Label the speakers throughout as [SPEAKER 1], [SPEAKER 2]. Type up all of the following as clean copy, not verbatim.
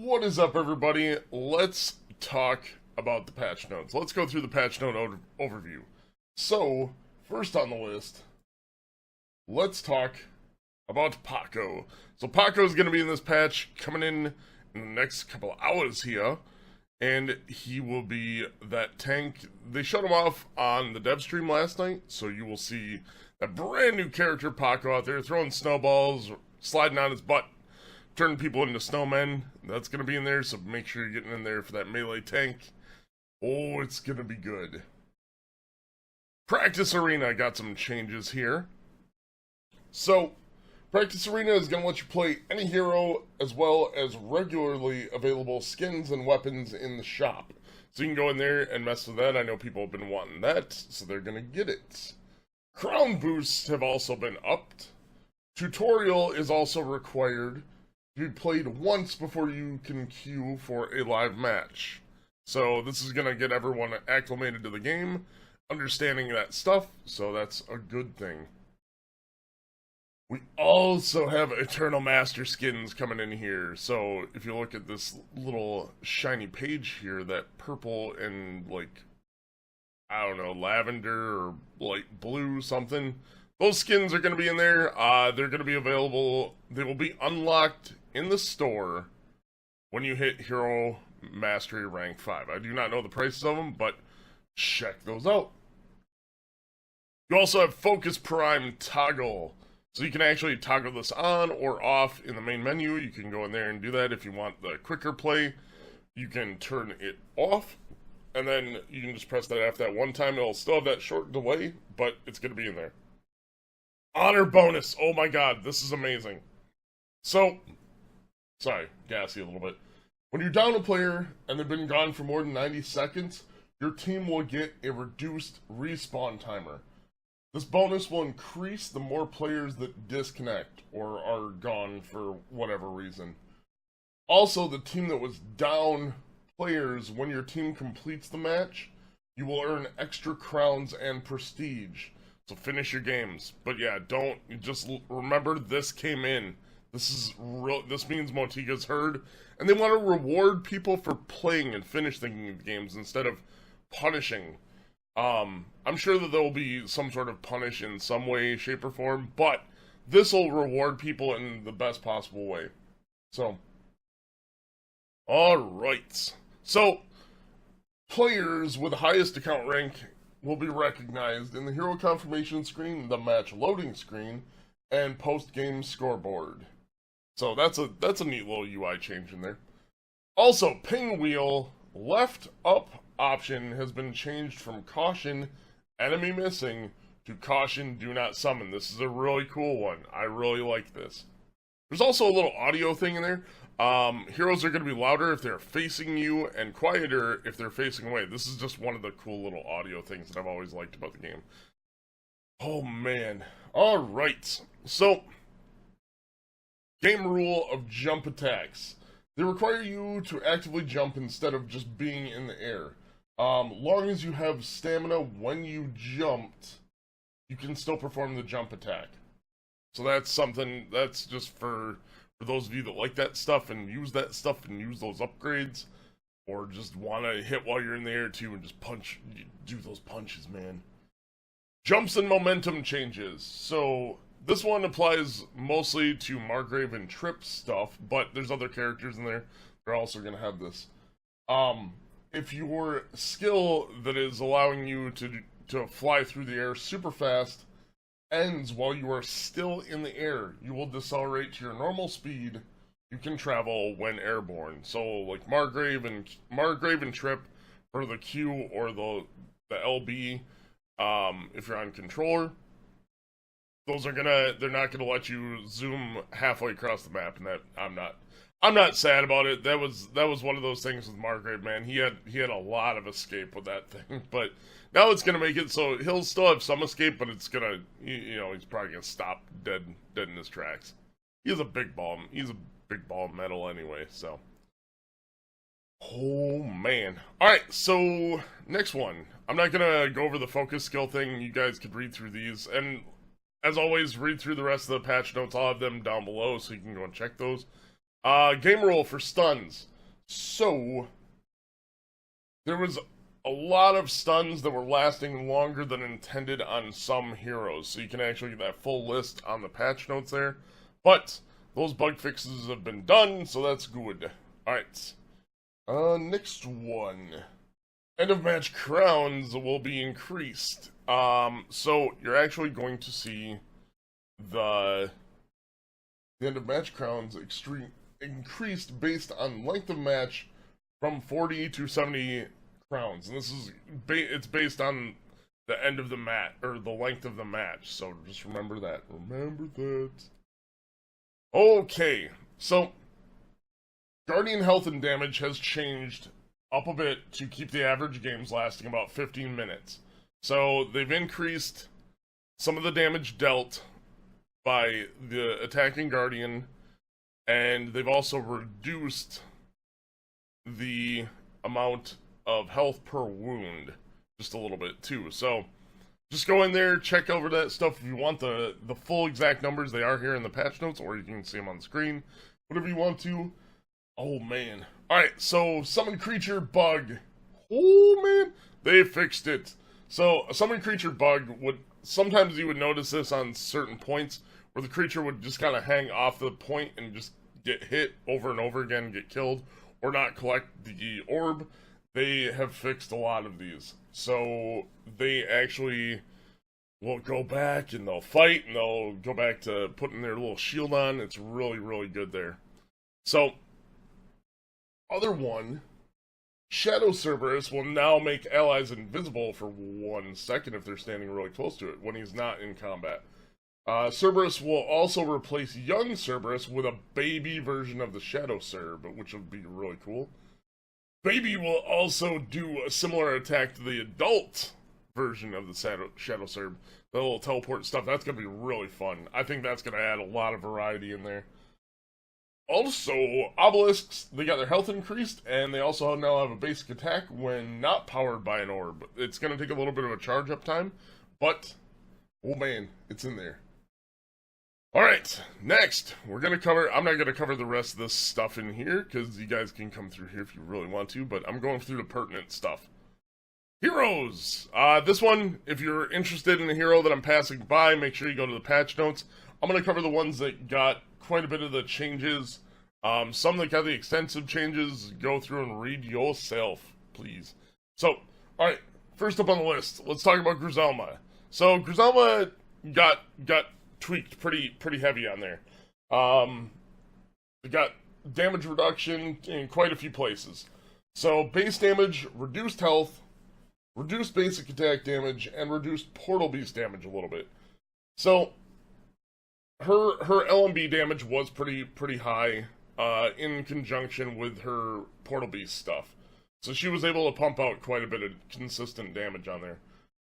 [SPEAKER 1] What is up, everybody? Let's talk about the patch notes. Let's go through the patch note overview. So, first on the list, let's talk about Paco. So Paco is going to be in this patch coming in the next couple hours here, and he will be that tank. They showed him off on the dev stream last night, so you will see a brand new character Paco out there throwing snowballs, sliding on his butt, turning people into snowmen. That's going to be in there, so make sure you're getting in there for that melee tank. Oh, it's going to be good. Practice Arena got some changes here. So, Practice Arena is going to let you play any hero as well as regularly available skins and weapons in the shop. So you can go in there and mess with that. I know people have been wanting that, so they're going to get it. Crown boosts have also been upped. Tutorial is also required to be played once before you can queue for a live match. So this is going to get everyone acclimated to the game, understanding that stuff, so that's a good thing. We also have Eternal Master skins coming in here. So if you look at this little shiny page here, that purple and like, I don't know, lavender or light blue something, those skins are going to be in there. They're going to be available. They will be unlocked in the store when you hit Hero Mastery Rank 5. I do not know the prices of them, but check those out. You also have Focus Prime Toggle. So you can actually toggle this on or off in the main menu. You can go in there and do that. If you want the quicker play, you can turn it off. And then you can just press that after that one time. It'll still have that short delay, but it's going to be in there. Honor bonus. Oh my god, this is amazing. So, sorry, gassy a little bit. When you're down a player and they've been gone for more than 90 seconds, your team will get a reduced respawn timer. This bonus will increase the more players that disconnect or are gone for whatever reason. Also, the team that was down players, when your team completes the match, you will earn extra crowns and prestige. So finish your games. But yeah, just remember this came in. This is real. This means Motiga's heard, and they want to reward people for playing and finishing the games instead of punishing. I'm sure that there will be some sort of punish in some way, shape, or form, but this will reward people in the best possible way. So, alright. So, players with the highest account rank will be recognized in the hero confirmation screen, the match loading screen, and post-game scoreboard. So that's a neat little UI change in there. Also, ping wheel left up option has been changed from caution enemy missing to caution do not summon. This is a really cool one. I really like this. There's also a little audio thing in there. Heroes are going to be louder if they're facing you and quieter if they're facing away. This is just one of the cool little audio things that I've always liked about the game. Oh man. Alright. So, game rule of jump attacks. They require you to actively jump instead of just being in the air. Long as you have stamina when you jumped, you can still perform the jump attack. So that's something, that's just for those of you that like that stuff and use that stuff and use those upgrades, or just want to hit while you're in the air too and just punch, do those punches, man. Jumps and momentum changes. So this one applies mostly to Margrave and Trip stuff, but there's other characters in there. They're also going to have this. If your skill that is allowing you to fly through the air super fast ends while you are still in the air, you will decelerate to your normal speed you can travel when airborne. So like Margrave and Trip for the Q or the LB, if you're on controller, they're not gonna let you zoom halfway across the map, and that I'm not sad about it. That was one of those things with Margrave, man. He had a lot of escape with that thing, but now it's gonna make it so he'll still have some escape, but it's gonna, he's probably gonna stop dead in his tracks. He's a big ball. He's a big ball of metal anyway. So, oh man. All right, so next one. I'm not gonna go over the focus skill thing. You guys could read through these, and as always, read through the rest of the patch notes. I'll have them down below so you can go and check those. Game rule for stuns. So, there was a lot of stuns that were lasting longer than intended on some heroes. So you can actually get that full list on the patch notes there. But those bug fixes have been done, so that's good. Alright. Next one. End of match crowns will be increased. So you're actually going to see the end of match crowns increased based on length of match from 40 to 70 crowns, and this is it's based on the end of the match or the length of the match. So just remember that. Remember that. Okay, so Guardian health and damage has changed up a bit to keep the average games lasting about 15 minutes. So they've increased some of the damage dealt by the attacking Guardian, and they've also reduced the amount of health per wound just a little bit too. So just go in there, check over that stuff if you want the full exact numbers. They are here in the patch notes, or you can see them on the screen, whatever you want to. Oh man. Alright, so summon creature bug. Oh man, they fixed it. So a summon creature bug would, sometimes you would notice this on certain points where the creature would just kind of hang off the point and just get hit over and over again, get killed, or not collect the orb. They have fixed a lot of these. So they actually will go back and they'll fight and they'll go back to putting their little shield on. It's really, really good there. So, other one, Shadow Cerberus will now make allies invisible for 1 second if they're standing really close to it when he's not in combat. Cerberus will also replace young Cerberus with a baby version of the Shadow Cerb, which would be really cool. Baby will also do a similar attack to the adult version of the Shadow Cerb. The little teleport stuff, that's going to be really fun. I think that's going to add a lot of variety in there. Also, Obelisks, they got their health increased, and they also now have a basic attack when not powered by an orb. It's going to take a little bit of a charge up time, but, oh man, it's in there. Alright, next, we're going to cover, I'm not going to cover the rest of this stuff in here, because you guys can come through here if you really want to, but I'm going through the pertinent stuff. Heroes! This one, if you're interested in a hero that I'm passing by, make sure you go to the patch notes. I'm going to cover the ones that got quite a bit of the changes. Some that got the extensive changes, go through and read yourself, please. So, alright, first up on the list, let's talk about Griselma. So, Griselma got tweaked pretty heavy on there. It got damage reduction in quite a few places. So base damage, reduced health, reduced basic attack damage, and reduced portal beast damage a little bit. So her LMB damage was pretty high in conjunction with her portal beast stuff. So she was able to pump out quite a bit of consistent damage on there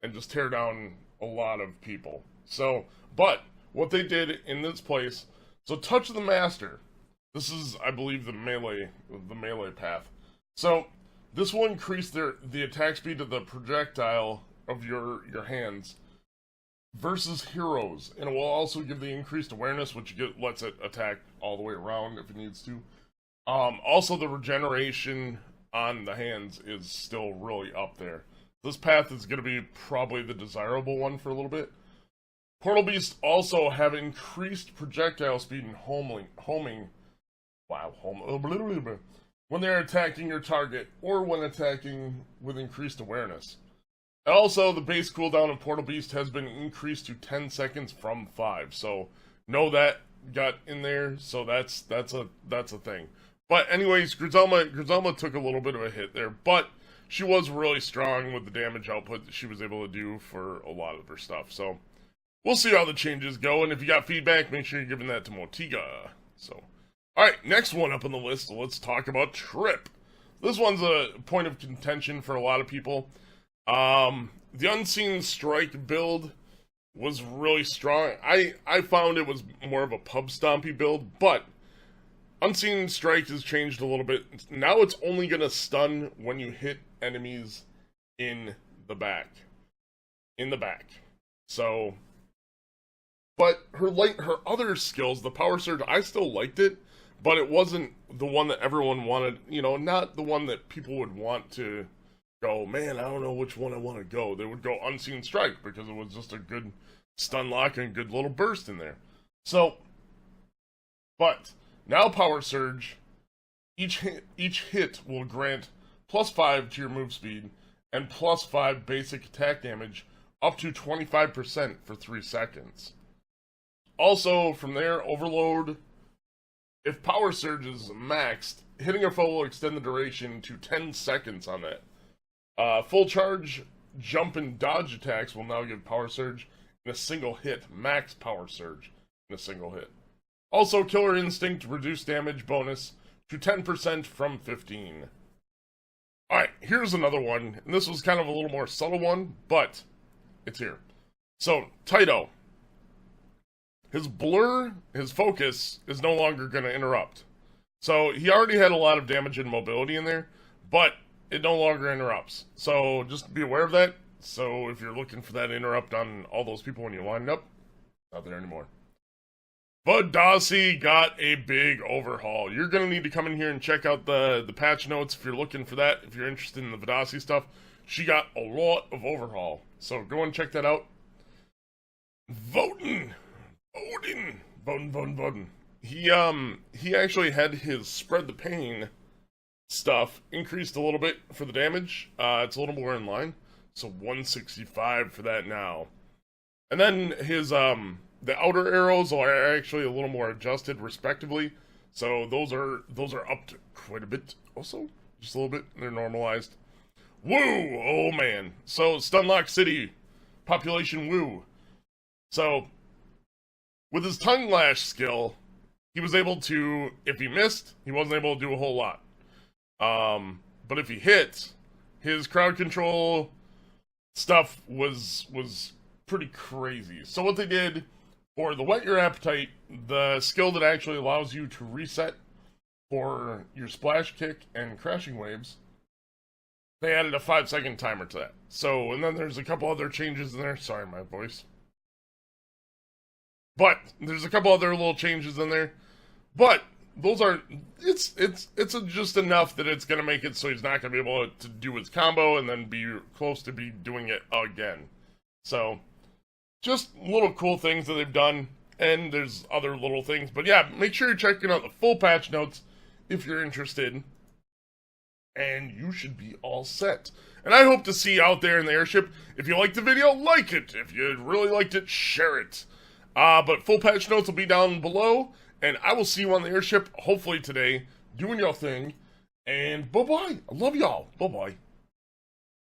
[SPEAKER 1] and just tear down a lot of people. So, but what they did in this place, so Touch of the Master. This is, I believe, the melee path. So this will increase the attack speed of the projectile of your hands versus heroes, and it will also give the increased awareness, which lets it attack all the way around if it needs to. Also, the regeneration on the hands is still really up there. This path is going to be probably the desirable one for a little bit. Portal Beasts also have increased projectile speed and homing. When they're attacking your target, or when attacking with increased awareness. Also, the base cooldown of Portal Beast has been increased to 10 seconds from 5. So, know that got in there, so that's a thing. But anyways, Griselma took a little bit of a hit there, but she was really strong with the damage output that she was able to do for a lot of her stuff. So, we'll see how the changes go, and if you got feedback, make sure you're giving that to Motiga. So, alright, next one up on the list, let's talk about Trip. This one's a point of contention for a lot of people. The Unseen Strike build was really strong. I found it was more of a pub stompy build, but Unseen Strike has changed a little bit. Now it's only going to stun when you hit enemies in the back. So, but her other skills, the Power Surge, I still liked it, but it wasn't the one that everyone wanted, you know, not the one that people would want to go, man, I don't know which one I want to go. They would go Unseen Strike because it was just a good stun lock and a good little burst in there. So, but now Power Surge, each hit will grant +5 to your move speed and +5 basic attack damage up to 25% for 3 seconds. Also, from there, Overload, if Power Surge is maxed, hitting a foe will extend the duration to 10 seconds on that. Full charge, jump, and dodge attacks will now give Power Surge in a single hit, max Power Surge in a single hit. Also, Killer Instinct, reduced damage bonus to 10% from 15. Alright, here's another one, and this was kind of a little more subtle one, but it's here. So, Taito. His blur, his focus, is no longer going to interrupt. So, he already had a lot of damage and mobility in there, but it no longer interrupts. So, just be aware of that. So, if you're looking for that interrupt on all those people when you line up, not there anymore. Vadasi got a big overhaul. You're going to need to come in here and check out the patch notes if you're looking for that. If you're interested in the Vadasi stuff, she got a lot of overhaul. So go and check that out. Voden. He actually had his Spread the Pain stuff increased a little bit for the damage. It's a little more in line. So 165 for that now. And then his the outer arrows are actually a little more adjusted respectively. So those are up to quite a bit also. Just a little bit. They're normalized. Woo! Oh man. So Stunlock City. Population Woo. So with his Tongue Lash skill, he was able to, if he missed, he wasn't able to do a whole lot. But if he hit, his crowd control stuff was pretty crazy. So what they did for the Whet Your Appetite, the skill that actually allows you to reset for your Splash Kick and Crashing Waves, they added a 5-second timer to that. So, and then there's a couple other changes in there. Sorry, my voice. But there's a couple other little changes in there. But those are, it's just enough that it's gonna make it so he's not gonna be able to do his combo and then be close to be doing it again. So, just little cool things that they've done, and there's other little things. But yeah, make sure you're checking out the full patch notes if you're interested. And you should be all set. And I hope to see you out there in the airship. If you liked the video, like it. If you really liked it, share it. But full patch notes will be down below. And I will see you on the airship, hopefully today, doing your thing. And bye-bye. I love y'all. Bye-bye.